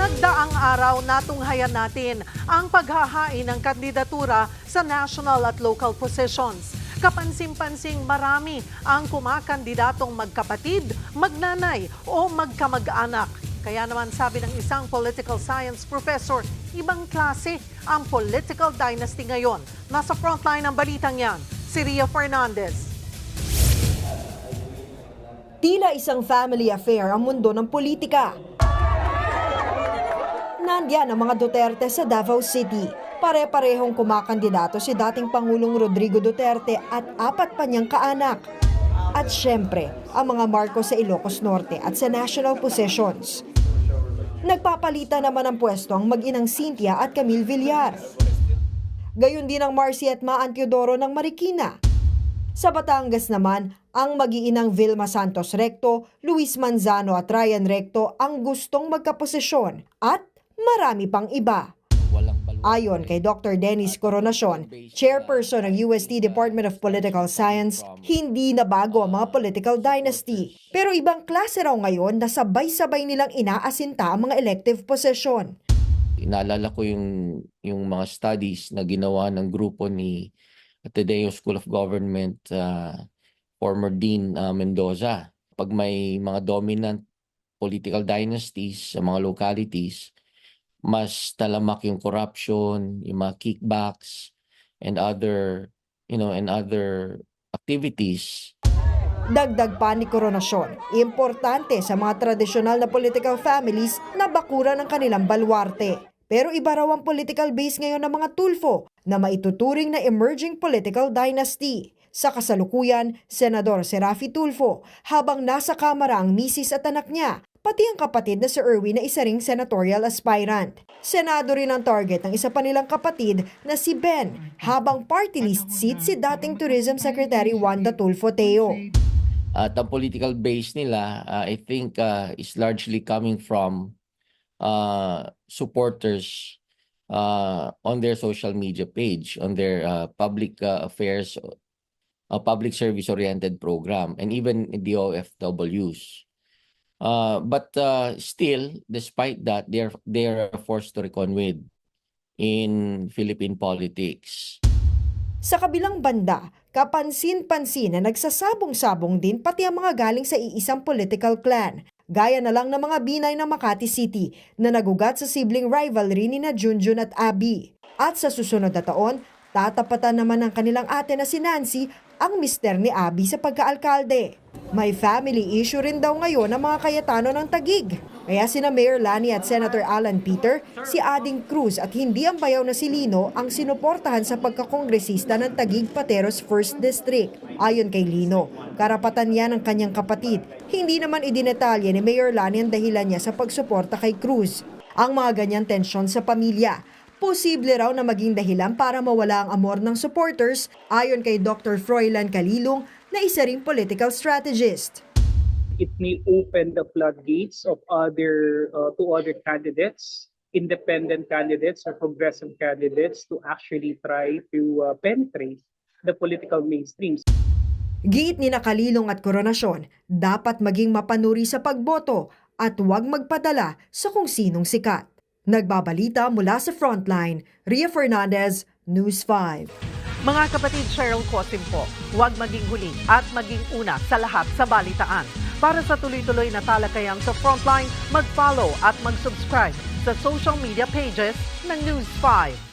Nagdaang araw natunghayan natin ang paghahain ng kandidatura sa national at local positions. Kapansin-pansing marami ang kumakandidatong magkapatid, magnanay o magkamag-anak. Kaya naman sabi ng isang political science professor, ibang klase ang political dynasty ngayon. Nasa frontline ng balitang yan, si Ria Fernandez. Tila isang family affair ang mundo ng politika. Nandiyan ang mga Duterte sa Davao City. Pare-parehong kumakandidato si dating Pangulong Rodrigo Duterte at 4 pa niyang kaanak. At syempre, ang mga Marcos sa Ilocos Norte at sa national positions. Nagpapalitan naman ang pwesto ang mag-inang Cynthia at Camille Villar. Gayon din ang Marcy at Maan Teodoro ng Marikina. Sa Batangas naman, ang mag-iinang Vilma Santos Recto, Luis Manzano at Ryan Recto ang gustong magkaposisyon at marami pang iba. Ayon kay Dr. Dennis Coronacion, chairperson ng UST Department of Political Science, hindi na bago ang mga political dynasty. Pero ibang klase raw ngayon na sabay-sabay nilang inaasinta ang mga elective position. Inaalala ko yung mga studies na ginawa ng grupo ni Ateneo School of Government, former Dean Mendoza. Pag may mga dominant political dynasties sa mga localities, mas talamak yung corruption, yung mga kickbacks, and other activities. Dagdag pa ni Coronacion, importante sa mga tradisyonal na political families na bakura ng kanilang baluarte. Pero iba raw ang political base ngayon ng mga Tulfo na maituturing na emerging political dynasty. Sa kasalukuyan, Senador Serafi Tulfo, habang nasa Kamara ang misis at anak niya, pati ang kapatid na si Erwin na isa ring senatorial aspirant. Senado rin ang target ng isa pa nilang kapatid na si Ben, habang party list seat si dating Tourism Secretary Wanda Tulfo Teo. At ang political base nila, I think, is largely coming from supporters on their social media page, on their public affairs, public service-oriented program, and even the OFWs. But still, despite that, they are forced to reckon with in Philippine politics. Sa kabilang banda, kapansin-pansin na nagsasabong-sabong din pati ang mga galing sa iisang political clan. Gaya na lang ng mga binay ng Makati City na nagugat sa sibling rivalry ni na Junjun at Abby. At sa susunod na taon, tatapatan naman ng kanilang ate na si Nancy ang mister ni Abby sa pagkaalkalde. May family issue rin daw ngayon ang mga Cayetano ng Taguig. Kaya sina Mayor Lani at Senator Alan Peter, si Ading Cruz at hindi ang bayaw na si Lino ang sinuportahan sa pagkakongresista ng Taguig Pateros 1st District. Ayon kay Lino, karapatan niya ng kanyang kapatid. Hindi naman idinetalye ni Mayor Lani ang dahilan niya sa pagsuporta kay Cruz. Ang mga ganyang tensyon sa pamilya, posible raw na maging dahilan para mawala ang amor ng supporters, ayon kay Dr. Froilan Calilong na isa ring political strategist. It may open the floodgates of to other candidates, independent candidates or progressive candidates to actually try to penetrate the political mainstream. Giit ni Calilong at Coronacion, dapat maging mapanuri sa pagboto at huwag magpadala sa kung sinong sikat. Nagbabalita mula sa Frontline, Ria Fernandez, News 5. Mga kapatid, Cheryl Cosim po, huwag maging huli at maging una sa lahat sa balitaan. Para sa tuloy-tuloy na talakayang sa Frontline, mag-follow at mag-subscribe sa social media pages ng News 5.